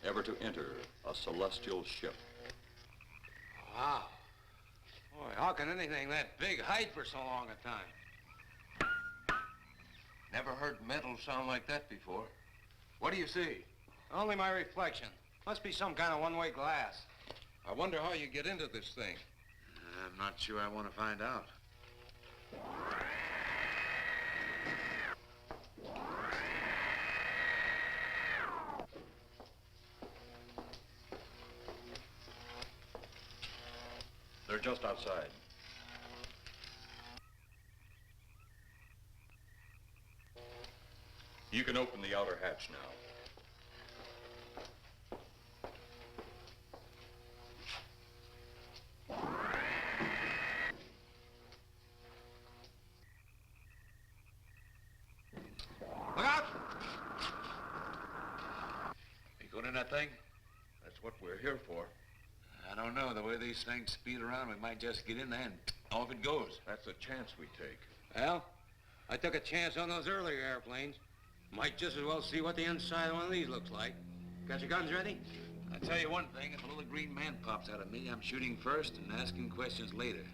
ever to enter a celestial ship. Wow. Boy, how can anything that big hide for so long a time? Never heard metal sound like that before. What do you see? Only my reflection. Must be some kind of one-way glass. I wonder how you get into this thing. I'm not sure I want to find out. They're just outside. You can open the outer hatch now. Look out! You going in that thing? That's what we're here for. I don't know. The way these things speed around, we might just get in there and off it goes. That's a chance we take. Well, I took a chance on those earlier airplanes. Might just as well see what the inside of one of these looks like. Got your guns ready? I'll tell you one thing. If a little green man pops out of me, I'm shooting first and asking questions later.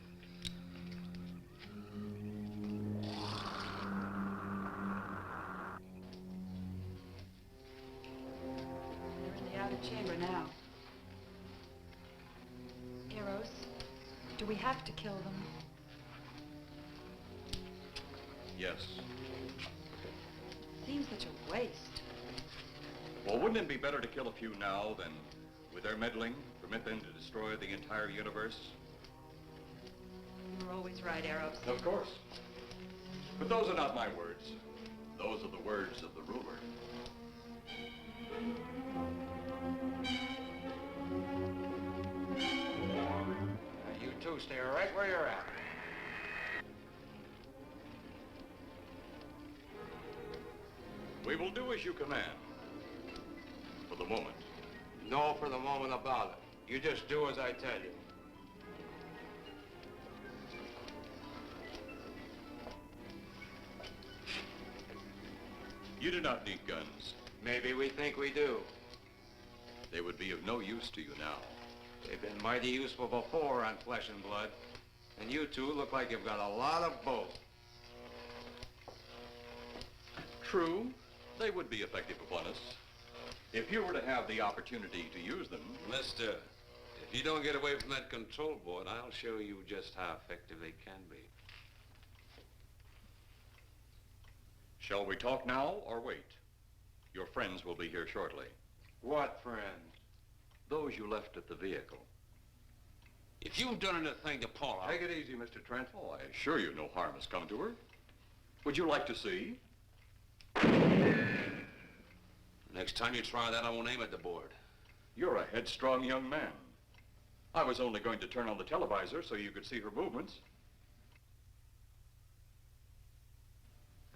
They're in the outer chamber now. Eros, do we have to kill them? Yes. Seems such a waste. Well, wouldn't it be better to kill a few now than, with their meddling, permit them to destroy the entire universe? You were always right, Arrows. Of course. But those are not my words. Those are the words of the ruler. You two stay right where you're at. We will do as you command. For the moment. No for the moment about it. You just do as I tell you. You do not need guns. Maybe we think we do. They would be of no use to you now. They've been mighty useful before on flesh and blood. And you two look like you've got a lot of both. True, they would be effective upon us. If you were to have the opportunity to use them. Mister, if you don't get away from that control board, I'll show you just how effective they can be. Shall we talk now or wait? Your friends will be here shortly. What friends? Those you left at the vehicle. If you've done anything to Paula... Take it easy, Mr. Trent. Oh, I assure you no harm has come to her. Would you like to see? Next time you try that, I won't aim at the board. You're a headstrong young man. I was only going to turn on the televisor so you could see her movements.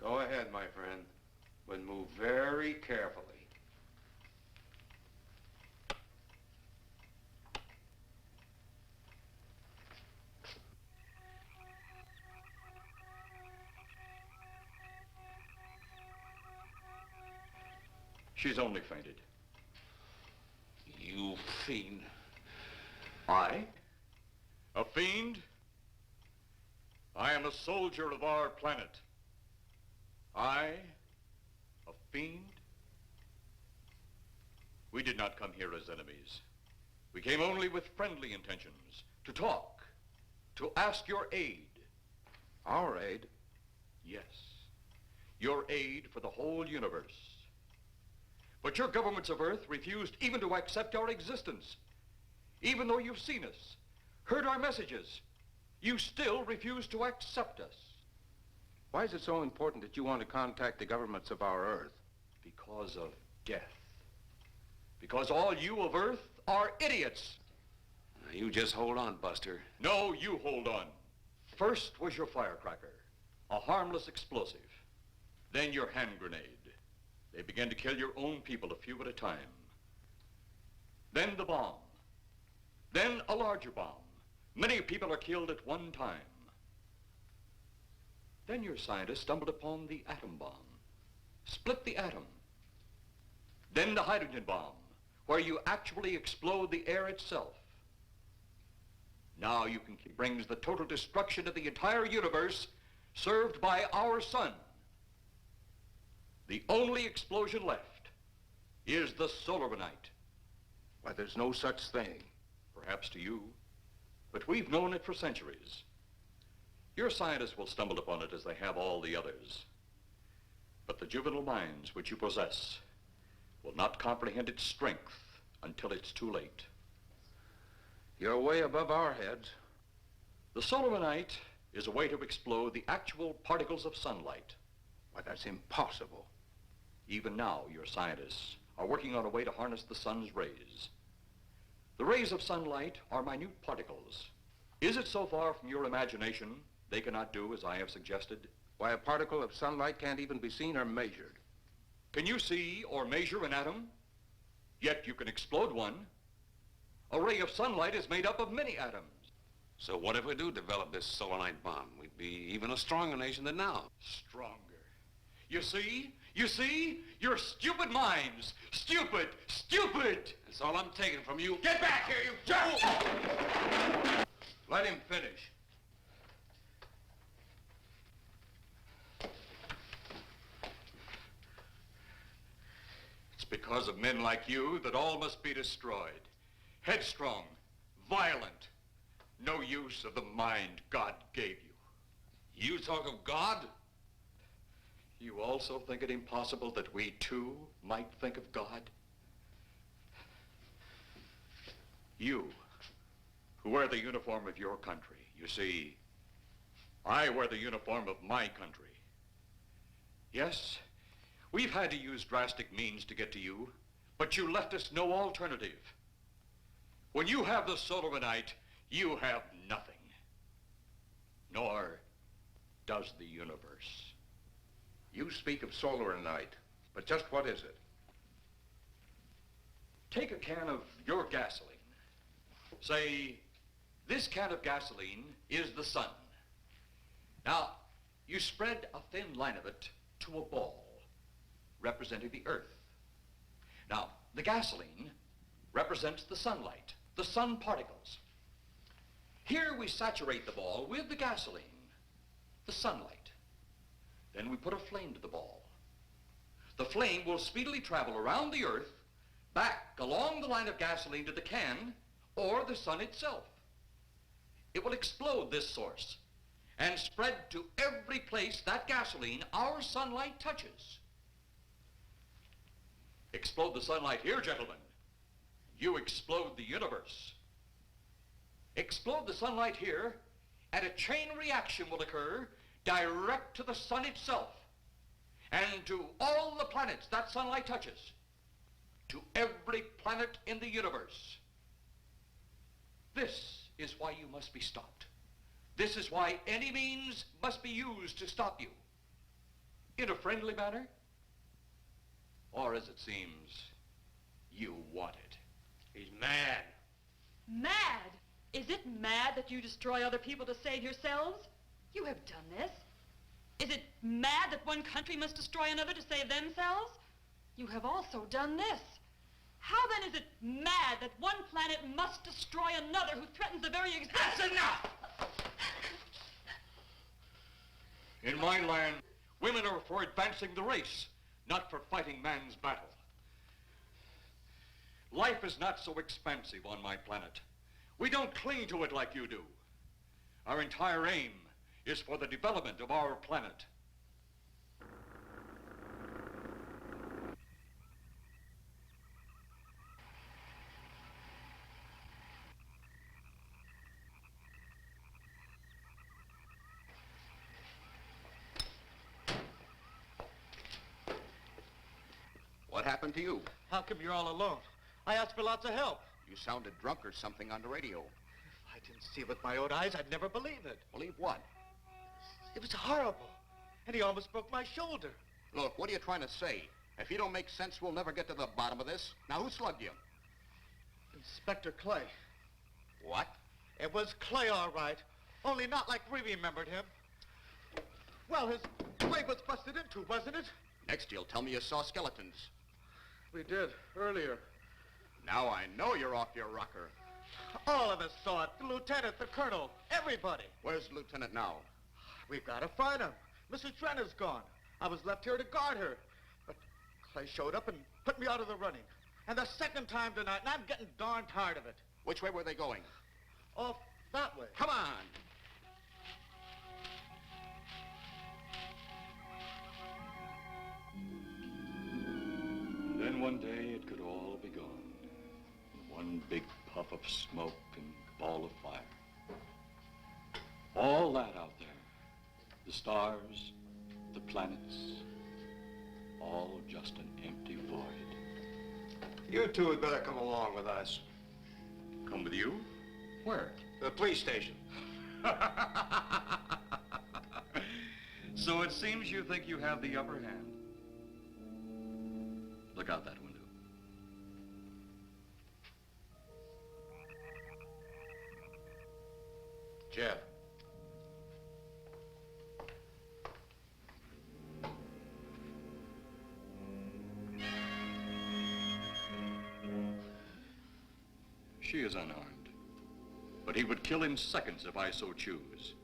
Go ahead, my friend, but move very carefully. She's only fainted. You fiend. I? A fiend? I am a soldier of our planet. I? A fiend? We did not come here as enemies. We came only with friendly intentions, to talk, to ask your aid. Our aid? Yes, your aid for the whole universe. But your governments of Earth refused even to accept our existence. Even though you've seen us, heard our messages, you still refuse to accept us. Why is it so important that you want to contact the governments of our Earth? Because of death. Because all you of Earth are idiots. You just hold on, Buster. No, you hold on. First was your firecracker, a harmless explosive. Then your hand grenade. They began to kill your own people a few at a time. Then the bomb. Then a larger bomb. Many people are killed at one time. Then your scientists stumbled upon the atom bomb. Split the atom. Then the hydrogen bomb, where you actually explode the air itself. Now you can brings the total destruction of the entire universe served by our sun. The only explosion left is the solar night. Why, there's no such thing. Perhaps to you, but we've known it for centuries. Your scientists will stumble upon it as they have all the others. But the juvenile minds which you possess will not comprehend its strength until it's too late. You're way above our heads. The solar night is a way to explode the actual particles of sunlight. Why, that's impossible. Even now, your scientists are working on a way to harness the sun's rays. The rays of sunlight are minute particles. Is it so far from your imagination they cannot do as I have suggested? Why, a particle of sunlight can't even be seen or measured. Can you see or measure an atom? Yet you can explode one. A ray of sunlight is made up of many atoms. So what if we do develop this solar night bomb? We'd be even a stronger nation than now. Stronger. You see? You see? Your stupid minds. Stupid! Stupid! That's all I'm taking from you. Get back here, you fool! Let him finish. It's because of men like you that all must be destroyed. Headstrong, violent, no use of the mind God gave you. You talk of God? You also think it impossible that we too might think of God? You, who wear the uniform of your country, you see, I wear the uniform of my country. Yes, we've had to use drastic means to get to you, but you left us no alternative. When you have the Solarite, you have nothing. Nor does the universe. You speak of Solarite, but just what is it? Take a can of your gasoline. Say, this can of gasoline is the sun. Now, you spread a thin line of it to a ball, representing the Earth. Now, the gasoline represents the sunlight, the sun particles. Here we saturate the ball with the gasoline, the sunlight. Then we put a flame to the ball. The flame will speedily travel around the Earth, back along the line of gasoline to the can, or the sun itself. It will explode this source and spread to every place that gasoline, our sunlight, touches. Explode the sunlight here, gentlemen. You explode the universe. Explode the sunlight here, and a chain reaction will occur direct to the sun itself and to all the planets that sunlight touches, to every planet in the universe. This is why you must be stopped. This is why any means must be used to stop you. In a friendly manner, or as it seems, you want it. He's mad. Mad? Is it mad that you destroy other people to save yourselves? You have done this. Is it mad that one country must destroy another to save themselves? You have also done this. How then is it mad that one planet must destroy another who threatens the very existence? That's enough! In my land, women are for advancing the race, not for fighting man's battle. Life is not so expansive on my planet. We don't cling to it like you do. Our entire aim is for the development of our planet. What happened to you? How come you're all alone? I asked for lots of help. You sounded drunk or something on the radio. If I didn't see it with my own eyes, I'd never believe it. Believe what? It was horrible. And he almost broke my shoulder. Look, what are you trying to say? If you don't make sense, we'll never get to the bottom of this. Now, who slugged you? Inspector Clay. What? It was Clay, all right. Only not like we remembered him. Well, his leg was busted into, wasn't it? Next, you'll tell me you saw skeletons. We did, earlier. Now I know you're off your rocker. All of us saw it. The lieutenant, the colonel, everybody. Where's the lieutenant now? We've got to find him. Mrs. Trenner's gone. I was left here to guard her. But Clay showed up and put me out of the running. And the second time tonight, and I'm getting darn tired of it. Which way were they going? Off that way. Come on. Then one day it could all be gone. One big puff of smoke and ball of fire. All that out there, the stars, the planets, all just an empty void. You two had better come along with us. Come with you? Where? The police station. So it seems you think you have the upper hand. Look out that window. Jeff. She is unarmed, but he would kill in seconds if I so choose.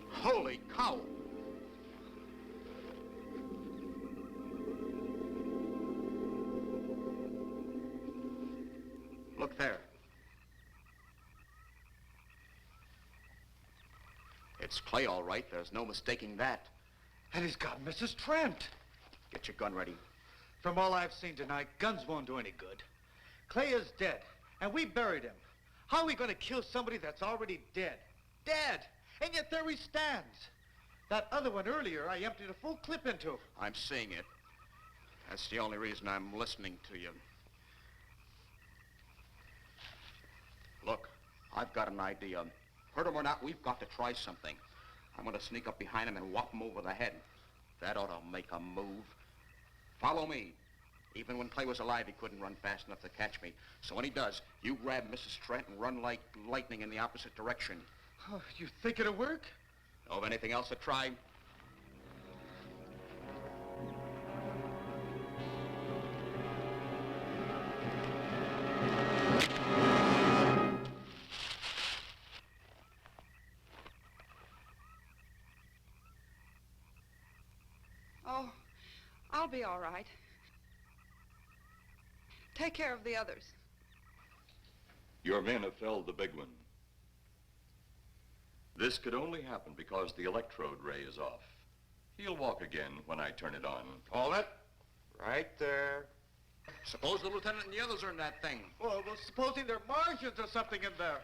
Holy cow! Look there. It's Clay, all right. There's no mistaking that. And he's got Mrs. Trent. Get your gun ready. From all I've seen tonight, guns won't do any good. Clay is dead, and we buried him. How are we going to kill somebody that's already dead? Dead! And yet there he stands. That other one earlier, I emptied a full clip into. I'm seeing it. That's the only reason I'm listening to you. Look, I've got an idea. Hurt him or not, we've got to try something. I'm going to sneak up behind him and whop him over the head. That ought to make a move. Follow me. Even when Clay was alive, he couldn't run fast enough to catch me. So when he does, you grab Mrs. Trent and run like lightning in the opposite direction. Oh, you think it'll work? Know of anything else to try? Oh, I'll be all right. Take care of the others. Your men have felled the big one. This could only happen because the electrode ray is off. He'll walk again when I turn it on. Hold it. Right there. Suppose the lieutenant and the others are in that thing. Well, supposing there are Martians or something in there.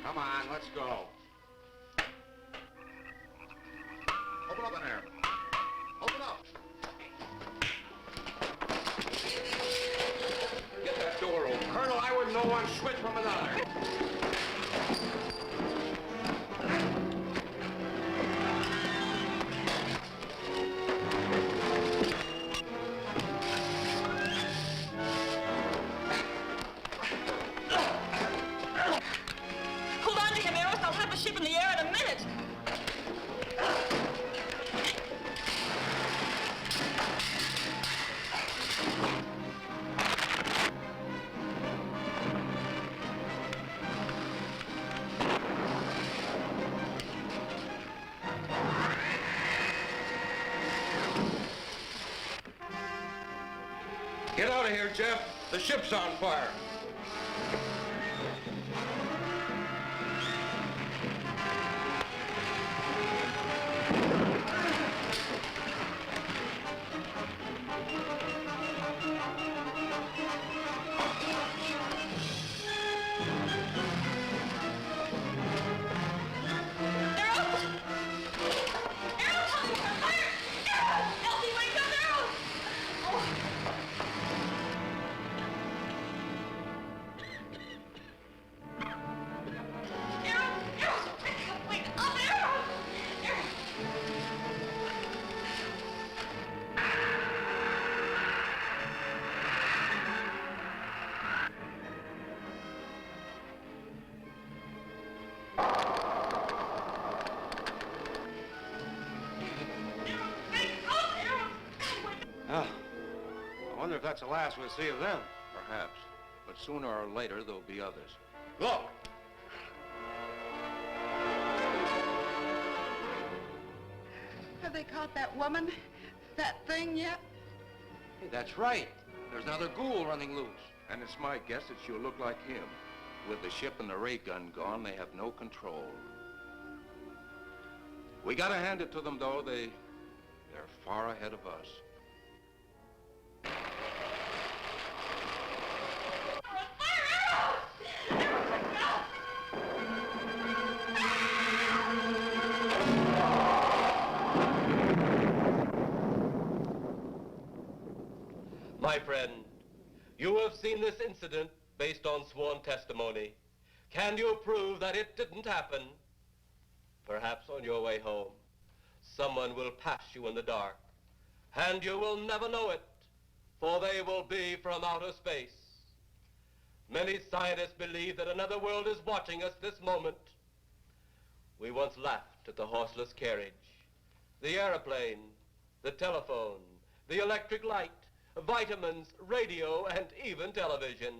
Come on, let's go. Open up in there. Open up. Get that door open. Colonel, I wouldn't know one switch from another. Hold on to him, Eros. I'll have the ship in the air in a minute. Get out of here, Jeff. The ship's on fire. Oh, I wonder if that's the last we'll see of them. Perhaps. But sooner or later, there'll be others. Look! Have they caught that woman? That thing yet? Hey, that's right. There's another ghoul running loose. And it's my guess that she'll look like him. With the ship and the ray gun gone, they have no control. We gotta hand it to them, though. They're far ahead of us. My friend, you have seen this incident based on sworn testimony. Can you prove that it didn't happen? Perhaps on your way home, someone will pass you in the dark, and you will never know it, for they will be from outer space. Many scientists believe that another world is watching us this moment. We once laughed at the horseless carriage, the airplane, the telephone, the electric light, vitamins, radio, and even television.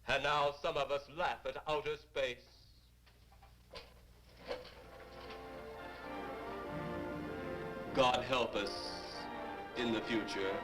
And now some of us laugh at outer space. God help us in the future.